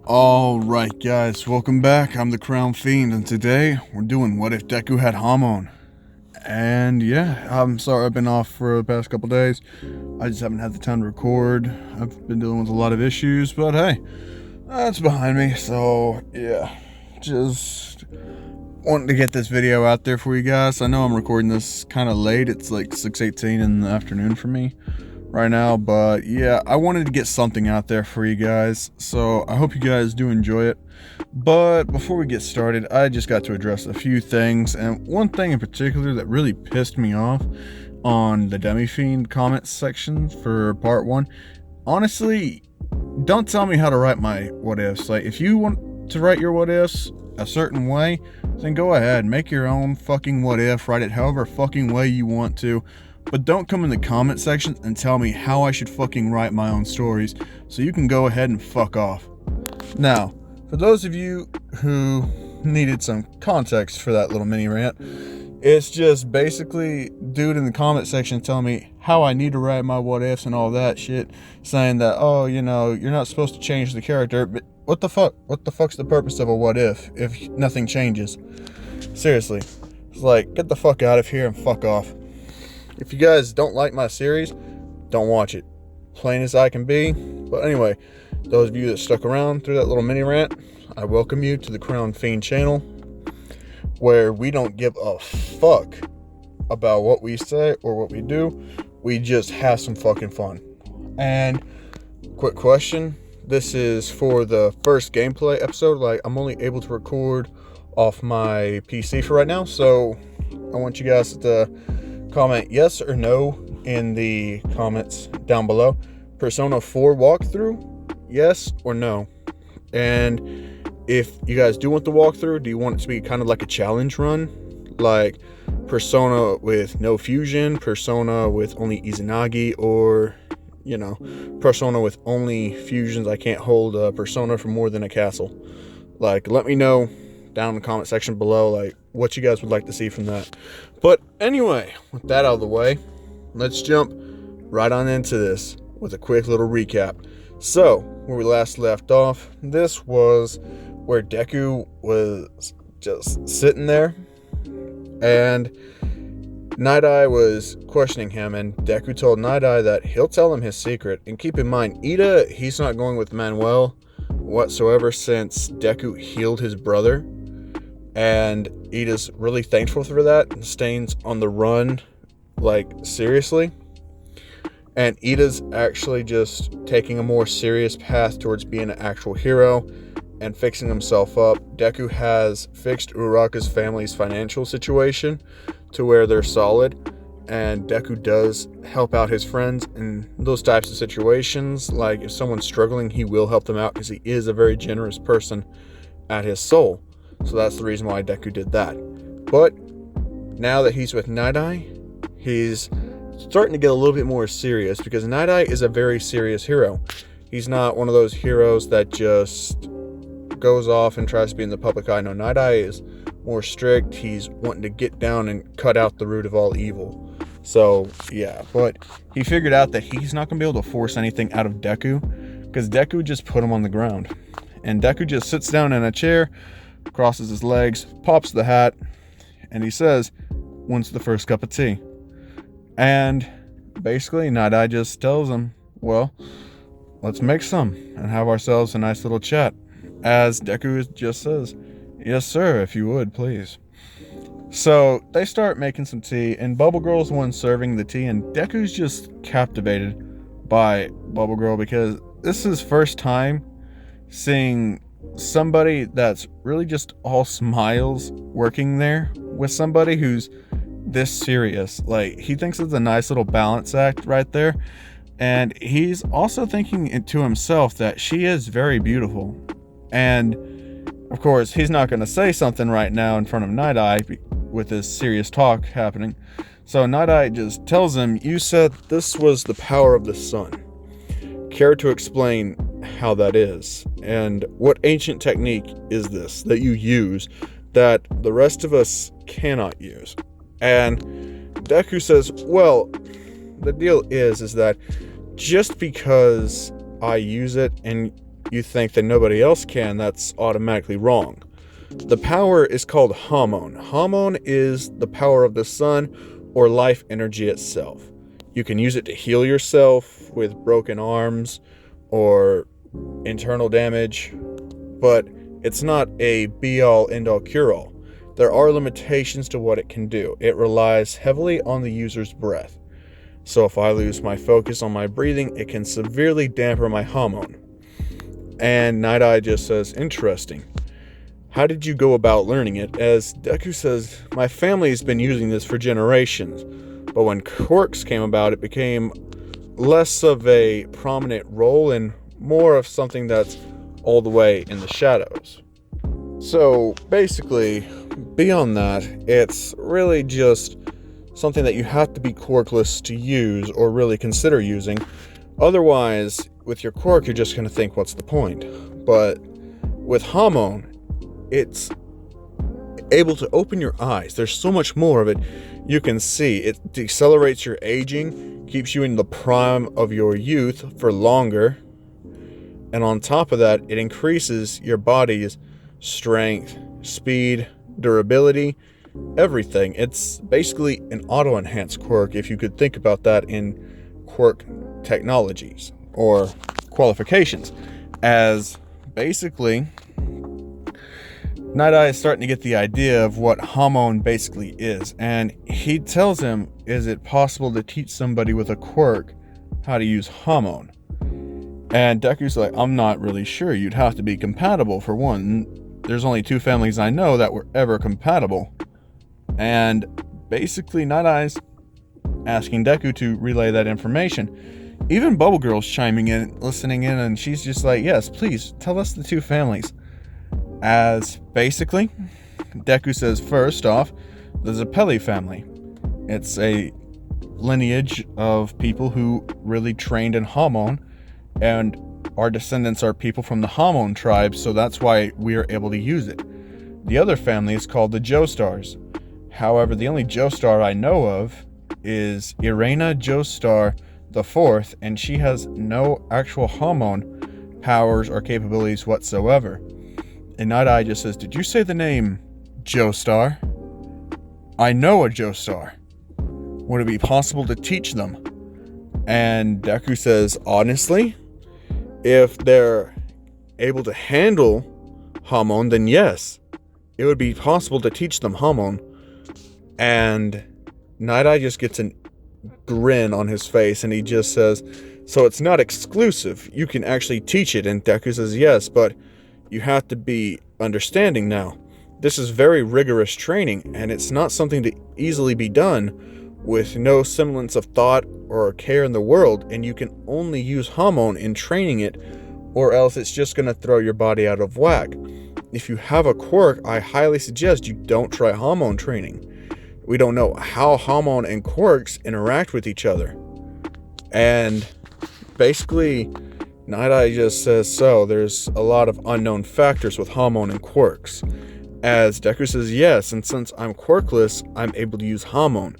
Alright guys, welcome back. I'm the Crown Fiend, and today we're doing What If Deku Had Hamon. And yeah, I'm sorry I've been off for the past couple days. I just haven't had the time to record. I've been dealing with a lot of issues, but hey, that's behind me. So yeah, just wanted to get this video out there for you guys. I know I'm recording this kind of late. It's like 6:18 in the afternoon for me right now, but yeah, I wanted to get something out there for you guys, so I hope you guys do enjoy it. But before we get started, I just got to address a few things, and one thing in particular that really pissed me off on the Demi Fiend comments section for part 1. Honestly, don't tell me how to write my what ifs. Like, if you want to write your what ifs a certain way, then go ahead, make your own fucking what if, write it however fucking way you want to. But don't come in the comment section and tell me how I should fucking write my own stories, so you can go ahead and fuck off. Now, for those of you who needed some context for that little mini rant, it's just basically dude in the comment section telling me how I need to write my what ifs and all that shit, saying that, oh, you know, you're not supposed to change the character, but what the fuck? What the fuck's the purpose of a what if nothing changes? Seriously. It's like, get the fuck out of here and fuck off. If you guys don't like my series, don't watch it. Plain as I can be. But anyway, those of you that stuck around through that little mini rant, I welcome you to the Crown Fiend channel, where we don't give a fuck about what we say or what we do. We just have some fucking fun. And quick question, this is for the first gameplay episode. Like, I'm only able to record off my PC for right now, so I want you guys to comment yes or no in the comments down below. Persona 4 walkthrough, yes or no? And if you guys do want the walkthrough, do you want it to be kind of like a challenge run, like Persona with no fusion, Persona with only Izanagi, or, you know, Persona with only fusions? I can't hold a Persona for more than a castle. Like, let me know down in the comment section below, like, what you guys would like to see from that. But anyway, with that out of the way, let's jump right on into this with a quick little recap. So, where we last left off, this was where Deku was just sitting there, and Night Eye was questioning him, and Deku told Night Eye that he'll tell him his secret. And keep in mind, Ida, he's not going with Manuel whatsoever since Deku healed his brother, and Ida's really thankful for that and stays on the run, like, seriously. And Ida's actually just taking a more serious path towards being an actual hero and fixing himself up. Deku has fixed Uraraka's family's financial situation to where they're solid, and Deku does help out his friends in those types of situations. Like, if someone's struggling, he will help them out because he is a very generous person at his soul. So that's the reason why Deku did that. But now that he's with Night Eye, he's starting to get a little bit more serious, because Night Eye is a very serious hero. He's not one of those heroes that just goes off and tries to be in the public eye. No, Night Eye is more strict. He's wanting to get down and cut out the root of all evil. So yeah, but he figured out that he's not going to be able to force anything out of Deku, because Deku just put him on the ground. And Deku just sits down in a chair, crosses his legs, pops the hat, and he says, "When's the first cup of tea?" And basically, Night Eye just tells him, well, let's make some and have ourselves a nice little chat. As Deku just says, yes sir, if you would, please. So they start making some tea, and Bubble Girl's the one serving the tea, and Deku's just captivated by Bubble Girl, because this is his first time seeing somebody that's really just all smiles working there with somebody who's this serious. Like, he thinks it's a nice little balance act right there, and he's also thinking to himself that she is very beautiful. And of course, he's not going to say something right now in front of Night Eye with this serious talk happening. So Night Eye just tells him, you said this was the power of the sun. Care to explain how that is? And what ancient technique is this that you use that the rest of us cannot use? And Deku says, well, the deal is that just because I use it and you think that nobody else can, that's automatically wrong. The power is called Hamon. Hamon is the power of the sun or life energy itself. You can use it to heal yourself with broken arms or internal damage, but it's not a be-all, end-all, cure-all. There are limitations to what it can do. It relies heavily on the user's breath. So if I lose my focus on my breathing, it can severely dampen my Hamon. And Night Eye just says, interesting. How did you go about learning it? As Deku says, my family has been using this for generations, but when quirks came about, it became less of a prominent role and more of something that's all the way in the shadows. So basically, beyond that, it's really just something that you have to be quirkless to use or really consider using. Otherwise, with your quirk, you're just going to think, what's the point? But with Hamon, it's able to open your eyes. There's so much more of it you can see. It decelerates your aging, keeps you in the prime of your youth for longer, and on top of that, it increases your body's strength, speed, durability, everything. It's basically an auto-enhanced quirk, if you could think about that in quirk technologies or qualifications, as basically Night Eye is starting to get the idea of what Hamon basically is, and he tells him, is it possible to teach somebody with a quirk how to use Hamon? And Deku's like, I'm not really sure. You'd have to be compatible for one. There's only 2 families I know that were ever compatible. And basically Night Eye's asking Deku to relay that information. Even Bubble Girl's chiming in, listening in, and she's just like, yes, please, tell us the 2 families. As basically, Deku says, first off, the Zeppeli family. It's a lineage of people who really trained in Hamon, and our descendants are people from the Hamon tribe, so that's why we are able to use it. The other family is called the Joestars. However, the only Joestar I know of is Irena Joestar IV, and she has no actual Hamon powers or capabilities whatsoever. And Night Eye just says, did you say the name Joestar? I know a Joestar. Would it be possible to teach them? And Deku says, honestly, if they're able to handle Hamon, then yes, it would be possible to teach them Hamon. And Night Eye just gets a grin on his face, and he just says, so it's not exclusive. You can actually teach it. And Deku says, yes, but you have to be understanding now. This is very rigorous training, and it's not something to easily be done with no semblance of thought or care in the world, and you can only use Hamon in training it, or else it's just going to throw your body out of whack. If you have a quirk, I highly suggest you don't try Hamon training. We don't know how Hamon and quirks interact with each other. And basically, Night Eye just says, so there's a lot of unknown factors with Hamon and quirks. As Deku says, yes, and since I'm quirkless, I'm able to use Hamon.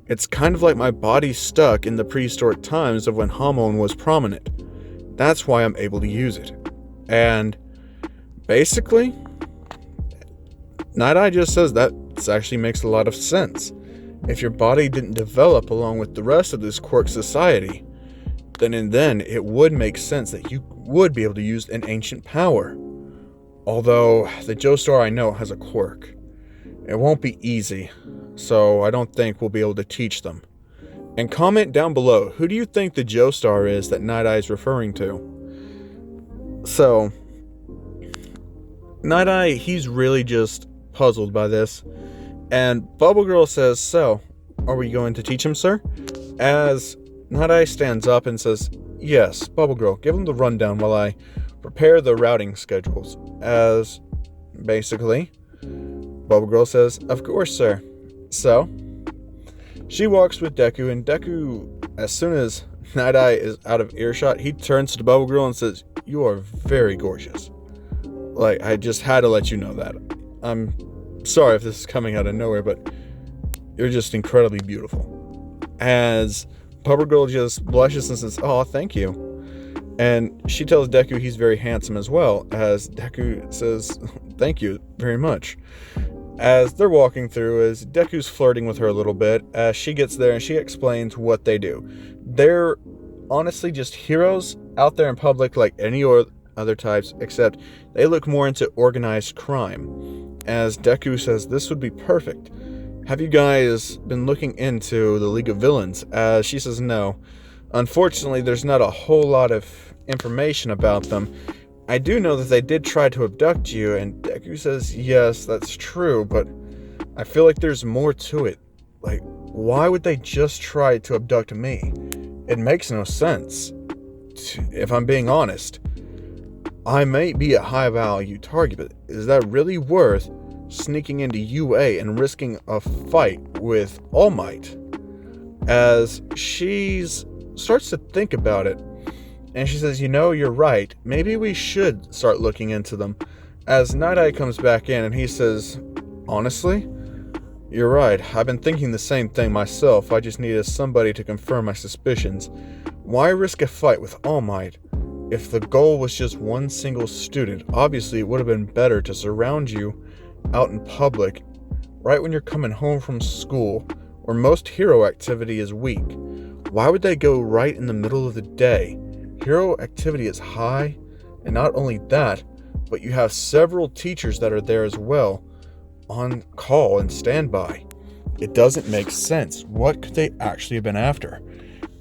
It's kind of like my body's stuck in the prehistoric times of when Hamon was prominent. That's why I'm able to use it. And basically, Night Eye just says that actually makes a lot of sense. If your body didn't develop along with the rest of this quirk society, then it would make sense that you would be able to use an ancient power. Although the Joestar I know has a quirk. It won't be easy, so I don't think we'll be able to teach them. And comment down below, who do you think the Joestar is that Night Eye is referring to? So, Night Eye, he's really just puzzled by this. And Bubble Girl says, so, are we going to teach him, sir? As Night Eye stands up and says, yes, Bubble Girl, give him the rundown while I prepare the routing schedules. As, basically, Bubble Girl says, of course, sir. So, she walks with Deku, and Deku, as soon as Night Eye is out of earshot, he turns to Bubble Girl and says, you are very gorgeous. Like, I just had to let you know that. I'm sorry if this is coming out of nowhere, but you're just incredibly beautiful. As Bubble Girl just blushes and says, oh, thank you. And she tells Deku he's very handsome as well, as Deku says, thank you very much. As they're walking through, as Deku's flirting with her a little bit, as she gets there and she explains what they do. They're honestly just heroes out there in public like any other types, except they look more into organized crime. As Deku says, this would be perfect. Have you guys been looking into the League of Villains? As she says, no. Unfortunately, there's not a whole lot of information about them. I do know that they did try to abduct you, and Deku says, yes, that's true, but I feel like there's more to it. Like, why would they just try to abduct me? It makes no sense. If I'm being honest, I may be a high value target, but is that really worth sneaking into UA and risking a fight with All Might? As she starts to think about it, and she says, you're right. Maybe we should start looking into them. As Night Eye comes back in and he says, honestly, you're right. I've been thinking the same thing myself. I just needed somebody to confirm my suspicions. Why risk a fight with All Might? If the goal was just one single student, obviously it would have been better to surround you out in public right when you're coming home from school, where most hero activity is weak. Why would they go right in the middle of the day? Hero activity is high, and not only that, but you have several teachers that are there as well, on call and standby. It doesn't make sense. What could they actually have been after?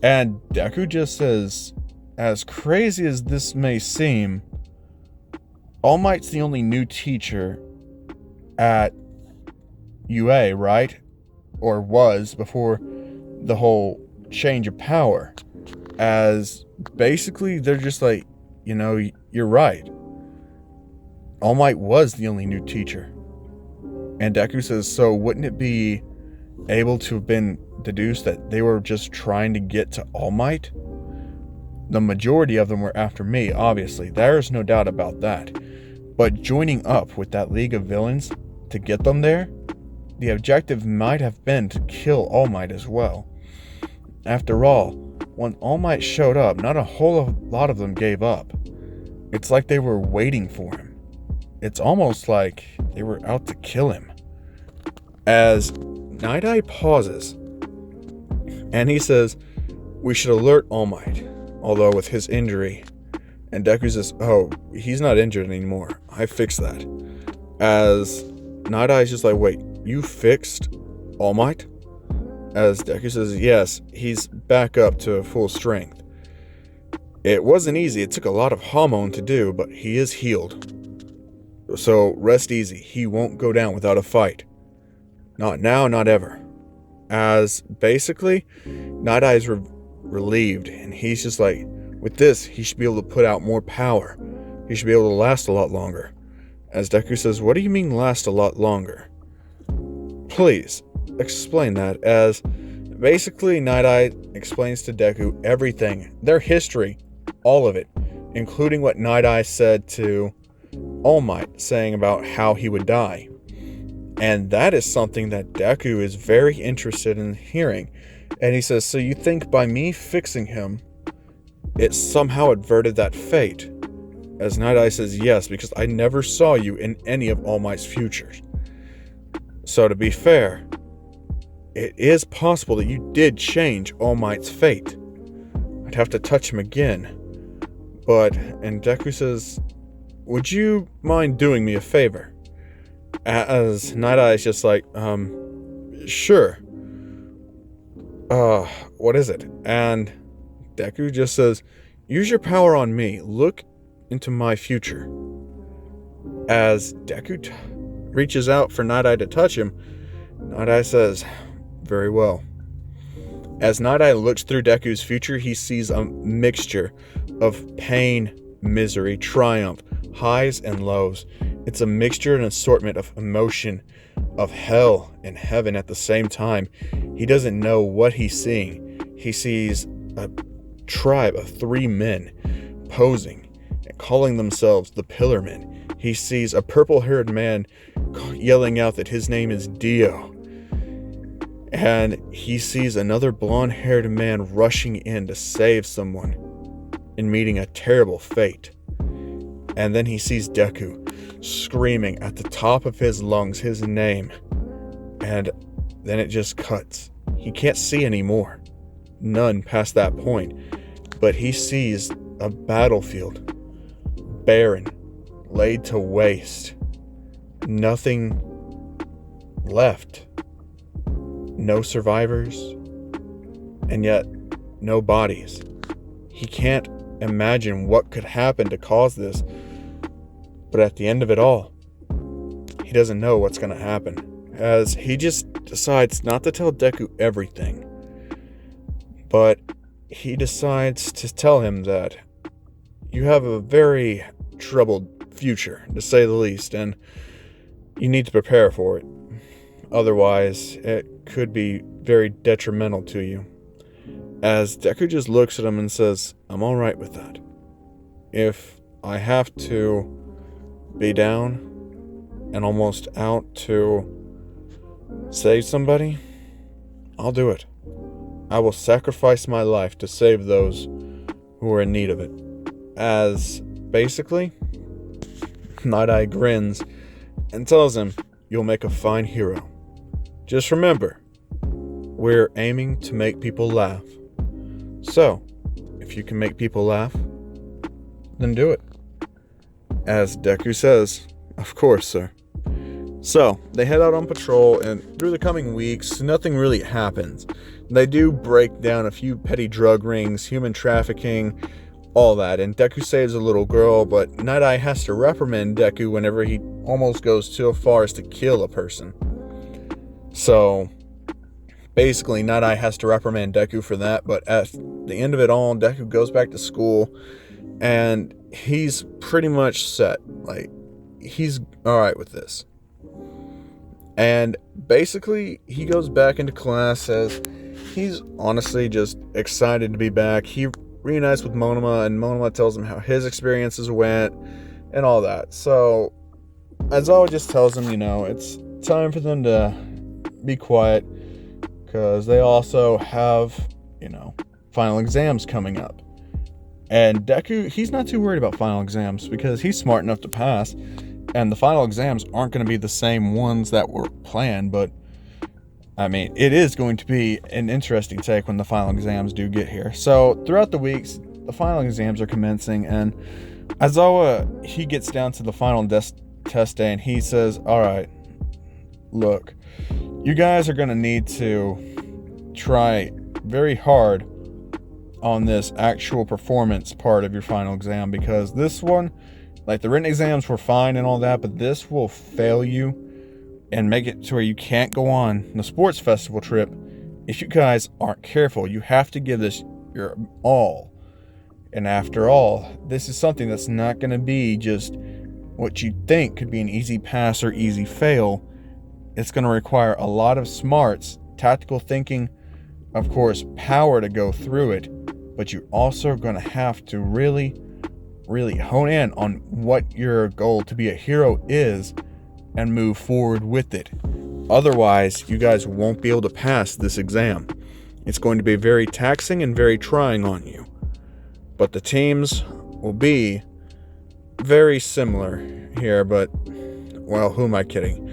And Deku just says, as crazy as this may seem, All Might's the only new teacher at UA, right? Or was, before the whole change of power. As basically they're just like, you're right. All Might was the only new teacher. And Deku says, so wouldn't it be able to have been deduced that they were just trying to get to All Might? The majority of them were after me, obviously. There's no doubt about that. But joining up with that League of Villains to get them there, the objective might have been to kill All Might as well. After all, when All Might showed up, not a whole lot of them gave up. It's like they were waiting for him. It's almost like they were out to kill him. As Night Eye pauses, and he says, we should alert All Might, although with his injury. And Deku says, oh, he's not injured anymore. I fixed that. As Night Eye's just like, wait, you fixed All Might? As Deku says, yes, he's back up to full strength. It wasn't easy. It took a lot of Hamon to do, but he is healed. So rest easy. He won't go down without a fight. Not now, not ever. As basically, Night Eye is relieved, and he's just like, with this, he should be able to put out more power. He should be able to last a lot longer. As Deku says, what do you mean last a lot longer? Please, explain that. As basically Night Eye explains to Deku everything, their history, all of it, including what Night Eye said to All Might, saying about how he would die. And that is something that Deku is very interested in hearing. And he says, so you think by me fixing him, it somehow averted that fate? As Night Eye says, yes, because I never saw you in any of All Might's futures. So to be fair, it is possible that you did change All Might's fate. I'd have to touch him again. And Deku says, would you mind doing me a favor? As Night Eye is just like, sure. What is it? And Deku just says, use your power on me. Look into my future. As Deku reaches out for Night Eye to touch him, Night Eye says, very well. As Night Eye looks through Deku's future, he sees a mixture of pain, misery, triumph, highs and lows. It's a mixture and assortment of emotion, of hell and heaven at the same time. He doesn't know what he's seeing. He sees a tribe of 3 men posing and calling themselves the Pillar Men. He sees a purple-haired man yelling out that his name is Dio. And he sees another blonde-haired man rushing in to save someone. and meeting a terrible fate. And then he sees Deku screaming at the top of his lungs his name. And then it just cuts. He can't see anymore. None past that point. But he sees a battlefield. Barren. Laid to waste. Nothing left. No survivors. And yet, no bodies. He can't imagine what could happen to cause this. But at the end of it all, he doesn't know what's going to happen, as he just decides not to tell Deku everything. But he decides to tell him that you have a very troubled future, to say the least, and you need to prepare for it. Otherwise, it could be very detrimental to you. As Deku just looks at him and says, I'm alright with that. If I have to be down and almost out to save somebody, I'll do it. I will sacrifice my life to save those who are in need of it. As basically, Night Eye grins and tells him, you'll make a fine hero. Just remember, we're aiming to make people laugh. So, if you can make people laugh, then do it. As Deku says, of course, sir. So, they head out on patrol, and through the coming weeks, nothing really happens. They do break down a few petty drug rings, human trafficking, all that, and Deku saves a little girl, but Night Eye has to reprimand Deku whenever he almost goes so far as to kill a person. So, basically, Night Eye has to reprimand Deku for that, but at the end of it all, Deku goes back to school, and he's pretty much set. Like, he's alright with this. And basically, he goes back into class as he's honestly just excited to be back. He reunites with Monoma, and Monoma tells him how his experiences went and all that. So, Aizawa just tells him, it's time for them to be quiet because they also have, final exams coming up. And Deku, he's not too worried about final exams because he's smart enough to pass. And the final exams aren't going to be the same ones that were planned, but it is going to be an interesting take when the final exams do get here. So throughout the weeks, the final exams are commencing, and Aizawa, he gets down to the final test day, and he says, all right, look, you guys are going to need to try very hard on this actual performance part of your final exam, because this one, like the written exams were fine and all that, but this will fail you and make it to where you can't go on the sports festival trip if you guys aren't careful. You have to give this your all. And after all, this is something that's not going to be just what you think could be an easy pass or easy fail. It's going to require a lot of smarts, tactical thinking, of course, power to go through it, but you're also going to have to really hone in on what your goal to be a hero is and move forward with it. Otherwise, you guys won't be able to pass this exam. It's going to be very taxing and very trying on you. But the teams will be very similar here, but, well, who am I kidding?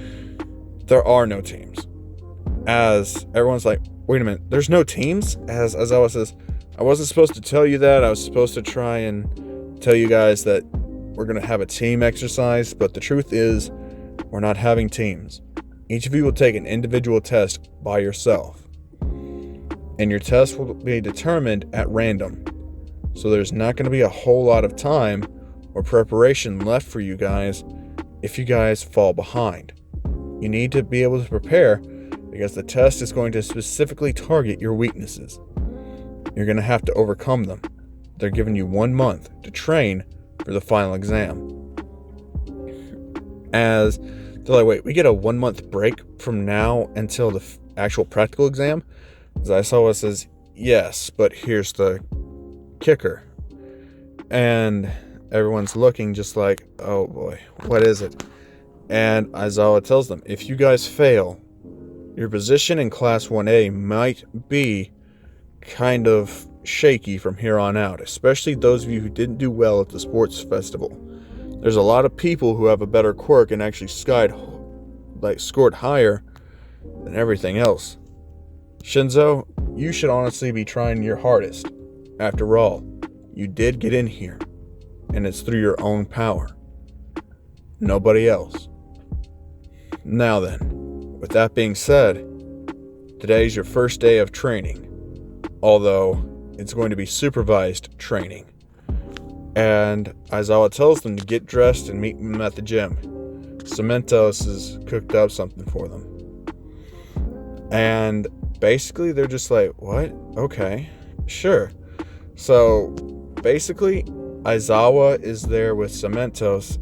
There are no teams. As everyone's like, wait a minute, there's no teams? As Aizawa says, I wasn't supposed to tell you that. I was supposed to try and tell you guys that we're going to have a team exercise, but the truth is we're not having teams. Each of you will take an individual test by yourself, and your test will be determined at random. So there's not going to be a whole lot of time or preparation left for you guys if you guys fall behind. You need to be able to prepare because the test is going to specifically target your weaknesses. You're going to have to overcome them. They're giving you 1 month to train for the final exam. As they're like, wait, we get a 1 month break from now until the actual practical exam? As Aizawa says, yes, but here's the kicker. And everyone's looking just like, oh boy, what is it? And Aizawa tells them, if you guys fail, your position in Class 1A might be kind of shaky from here on out, especially those of you who didn't do well at the sports festival. There's a lot of people who have a better quirk and actually scored higher than everything else. Shinzo, you should honestly be trying your hardest. After all, you did get in here, and it's through your own power. Nobody else. Now then, with that being said, today's your first day of training, although it's going to be supervised training. And Aizawa tells them to get dressed and meet him at the gym. Cementos has cooked up something for them. And basically they're just like, what? Okay, sure. So basically Aizawa is there with Cementos,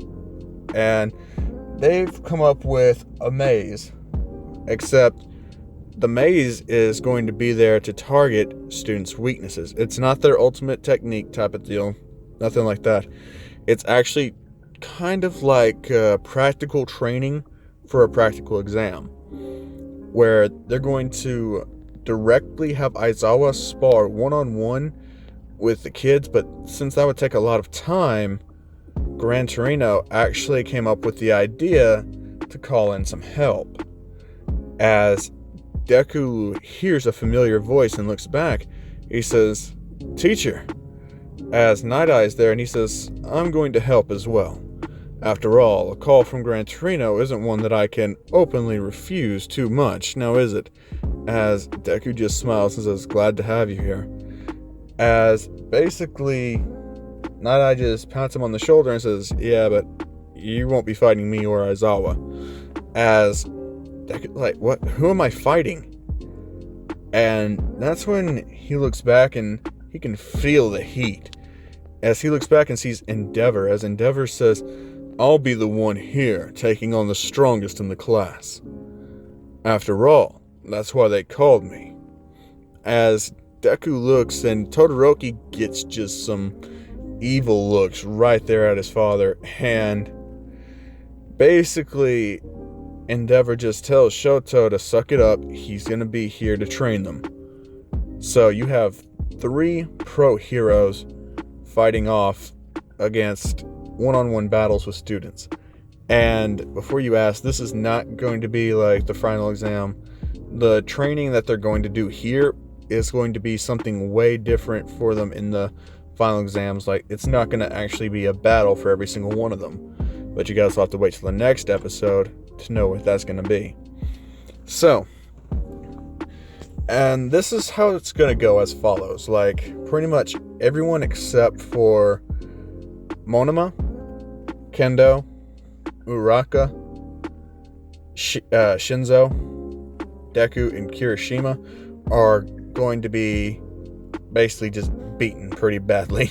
and they've come up with a maze, except the maze is going to be there to target students' weaknesses. It's not their ultimate technique type of deal, nothing like that. It's actually kind of like practical training for a practical exam, where they're going to directly have Aizawa spar one-on-one with the kids, but since that would take a lot of time, Gran Torino actually came up with the idea to call in some help. As Deku hears a familiar voice and looks back, he says, "Teacher." As Night Eye is there, and he says, "I'm going to help as well. After all, a call from Gran Torino isn't one that I can openly refuse too much, now is it?" As Deku just smiles and says, "Glad to have you here." As basically Night Eye just pats him on the shoulder and says, "Yeah, but you won't be fighting me or Aizawa." As Deku, like, what? Who am I fighting? And that's when he looks back and he can feel the heat. As he looks back and sees Endeavor, as Endeavor says, "I'll be the one here taking on the strongest in the class. After all, that's why they called me." As Deku looks, and Todoroki gets just some evil looks right there at his father, and basically Endeavor just tells Shoto to suck it up. He's gonna be here to train them. So you have 3 pro heroes fighting off against one-on-one battles with students. And before you ask, this is not going to be like the final exam. The training that they're going to do here is going to be something way different for them in the final exams. Like, it's not going to actually be a battle for every single one of them. But you guys will have to wait till the next episode to know what that's going to be. So, and this is how it's going to go as follows. Like, pretty much everyone except for Monoma, Kendo, Uraka, Shinzo, Deku, and Kirishima are going to be basically just beaten pretty badly.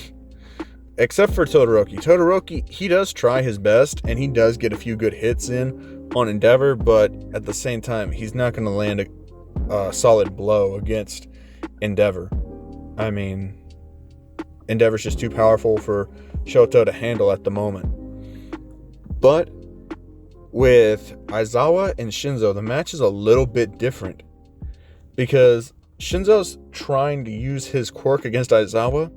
Except for Todoroki. Todoroki, he does try his best, and he does get a few good hits in on Endeavor, but at the same time, he's not going to land a solid blow against Endeavor. I mean, Endeavor's just too powerful for Shoto to handle at the moment. But with Aizawa and Shinzo, the match is a little bit different, because Shinzo's trying to use his quirk against Aizawa,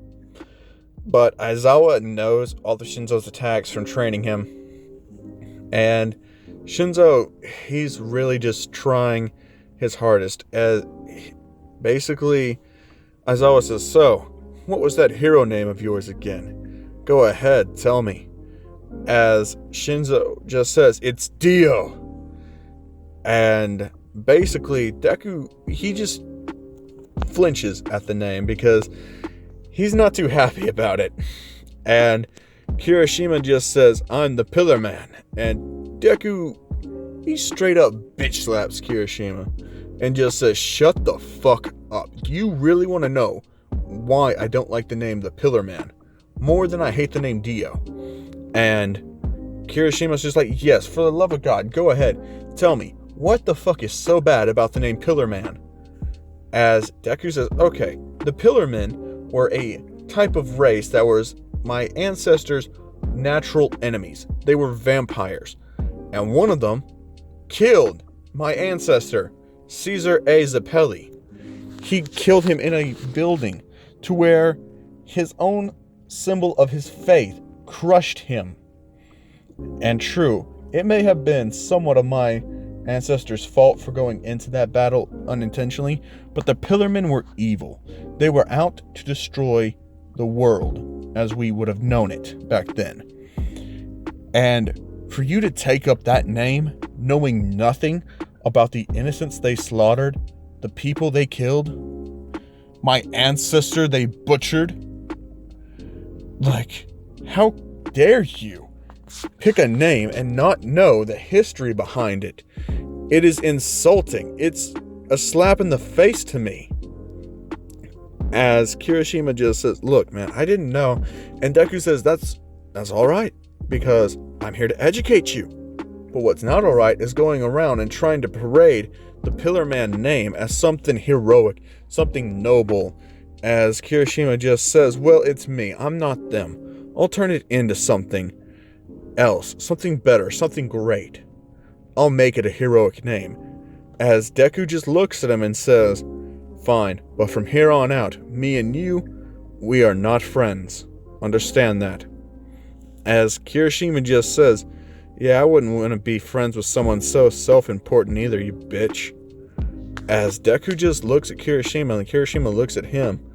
but Aizawa knows all of Shinzo's attacks from training him. And Shinzo, he's really just trying his hardest. As basically, Aizawa says, "So, what was that hero name of yours again? Go ahead, tell me." As Shinzo just says, "It's Dio." And basically, Deku, he just flinches at the name because he's not too happy about it. And Kirishima just says, "I'm the Pillar Man." And Deku, he straight up bitch slaps Kirishima and just says, "Shut the fuck up. Do you really want to know why I don't like the name the Pillar Man more than I hate the name Dio?" And Kirishima's just like, "Yes, for the love of God, go ahead. Tell me, what the fuck is so bad about the name Pillar Man?" As Deku says, "Okay, the Pillar Men were a type of race that was my ancestors' natural enemies. They were vampires. And one of them killed my ancestor, Caesar A. Zappelli. He killed him in a building to where his own symbol of his faith crushed him. And true, it may have been somewhat of my ancestors' fault for going into that battle unintentionally, but the Pillarmen were evil. They were out to destroy the world as we would have known it back then. And for you to take up that name, knowing nothing about the innocents they slaughtered, the people they killed, my ancestor they butchered, like, how dare you pick a name and not know the history behind it? It is insulting. It's a slap in the face to me. As Kirishima just says, look, man, I didn't know. And Deku says, that's all right, because I'm here to educate you. But what's not all right is going around and trying to parade the Pillarman name as something heroic, something noble. As Kirishima just says, well, it's me. I'm not them. I'll turn it into something else, something better, something great. I'll make it a heroic name. As Deku just looks at him and says, fine, but from here on out, me and you, we are not friends. Understand that. As Kirishima just says, yeah, I wouldn't want to be friends with someone so self-important either, you bitch. As Deku just looks at Kirishima and Kirishima looks at him,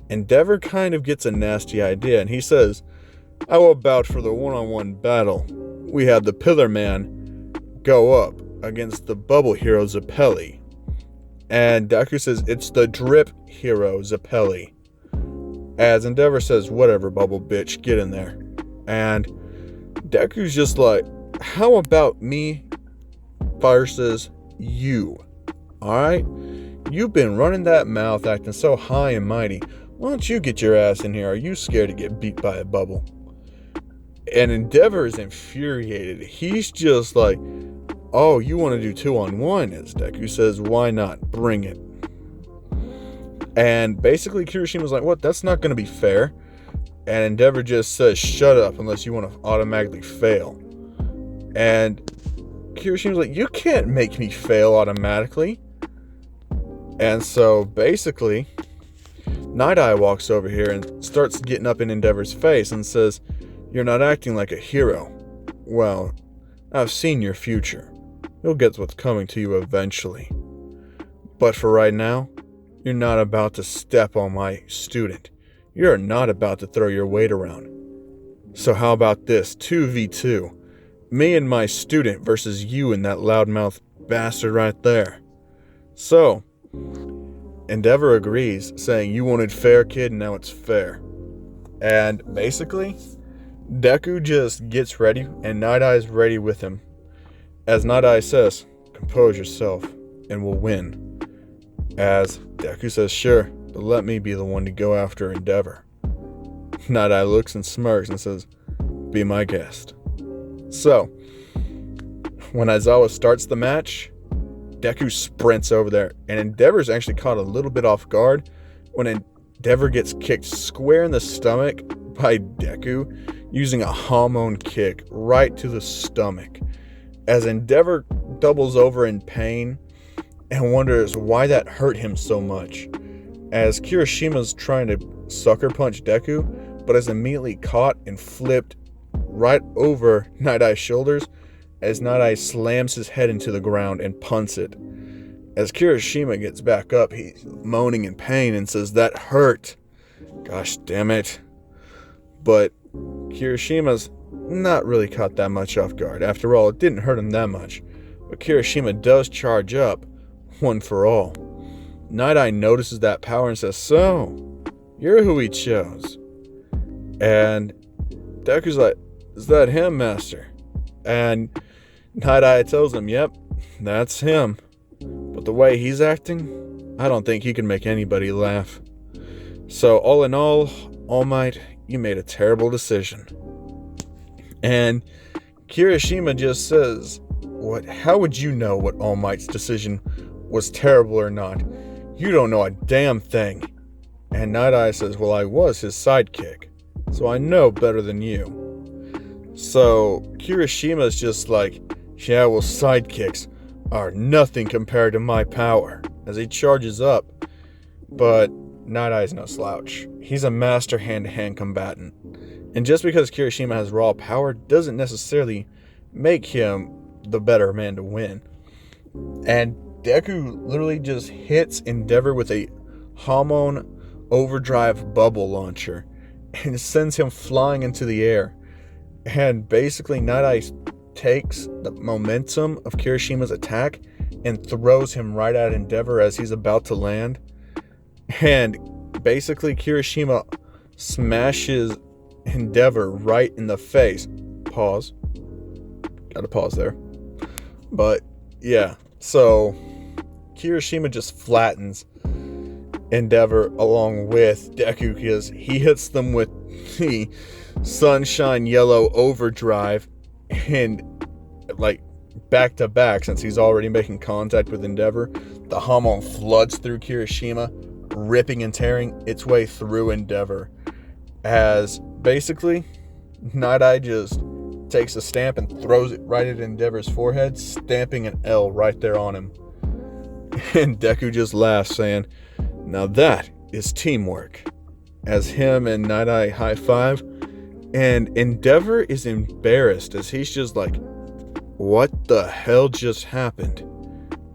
Endeavor kind of gets a nasty idea and he says, how about for the one-on-one battle? We have the Pillarman go up against the bubble hero Zeppeli. And Deku says, it's the drip hero Zeppeli. As Endeavor says, whatever, bubble bitch, get in there. And Deku's just like, how about me versus you? Alright? You've been running that mouth acting so high and mighty. Why don't you get your ass in here? Are you scared to get beat by a bubble? And Endeavor is infuriated. He's just like, oh, you want to do 2-on-1? As Deku says, why not? Bring it. And basically Kirishima's like, what? That's not going to be fair. And Endeavor just says, shut up unless you want to automatically fail. And Kirishima's like, you can't make me fail automatically. And so basically Night Eye walks over here and starts getting up in Endeavor's face and says, you're not acting like a hero. Well, I've seen your future. You'll get what's coming to you eventually. But for right now, you're not about to step on my student. You're not about to throw your weight around. So how about this, 2v2? Me and my student versus you and that loudmouth bastard right there. So, Endeavor agrees, saying you wanted fair, kid, and now it's fair. And basically, Deku just gets ready, and Night Eye's ready with him. As Night Eye says, compose yourself, and we'll win. As Deku says, sure, but let me be the one to go after Endeavor. Night Eye looks and smirks and says, be my guest. So, when Aizawa starts the match, Deku sprints over there, and Endeavor's actually caught a little bit off guard when Endeavor gets kicked square in the stomach by Deku using a Hamon kick right to the stomach. As Endeavor doubles over in pain and wonders why that hurt him so much. As Kirishima's trying to sucker punch Deku, but is immediately caught and flipped right over Night Eye's shoulders as Night Eye slams his head into the ground and punts it. As Kirishima gets back up, he's moaning in pain and says, that hurt. Gosh damn it. But Kirishima's not really caught that much off guard. After all, it didn't hurt him that much. But Kirishima does charge up, one for all. Night Eye notices that power and says, so, you're who he chose. And Deku's like, is that him, Master? And Night Eye tells him, yep, that's him. But the way he's acting, I don't think he can make anybody laugh. So all in all Might, you made a terrible decision. And Kirishima just says, what? How would you know what All Might's decision was terrible or not? You don't know a damn thing. And Night Eye says, well, I was his sidekick, so I know better than you. So Kirishima's just like, yeah, well, sidekicks are nothing compared to my power, as he charges up. But Night Eye's no slouch. He's a master hand-to-hand combatant. And just because Kirishima has raw power doesn't necessarily make him the better man to win. And Deku literally just hits Endeavor with a Hamon overdrive bubble launcher and sends him flying into the air. And basically Night Eye takes the momentum of Kirishima's attack and throws him right at Endeavor as he's about to land. And basically Kirishima smashes Endeavor right in the face. Pause. Gotta pause there. But yeah, so Kirishima just flattens Endeavor along with Deku because he hits them with the Sunshine Yellow Overdrive and like back to back. Since he's already making contact with Endeavor, the Hamon floods through Kirishima, ripping and tearing its way through Endeavor, as basically Night Eye just takes a stamp and throws it right at Endeavor's forehead, stamping an L right there on him. And Deku just laughs, saying, "Now that is teamwork," as him and Night Eye high five. And Endeavor is embarrassed as he's just like, "What the hell just happened?"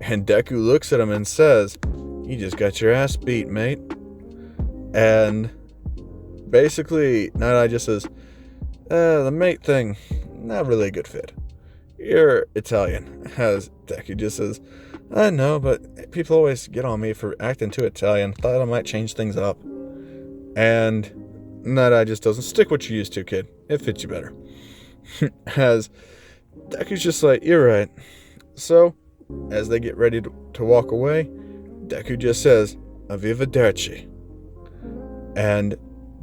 And Deku looks at him and says, "You just got your ass beat, mate." And basically Night Eye just says, the mate thing, not really a good fit. You're Italian." As Deku just says, "I know, but people always get on me for acting too Italian. Thought I might change things up." And Night Eye just doesn't stick what you're used to, kid. It fits you better. As Deku's just like, "You're right." So, as they get ready to walk away, Deku just says, "Arrivederci." And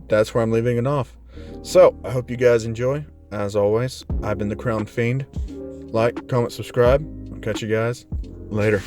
that's where I'm leaving it off. So, I hope you guys enjoy. As always, I've been the Crown Fiend. Like, comment, subscribe. I'll catch you guys later.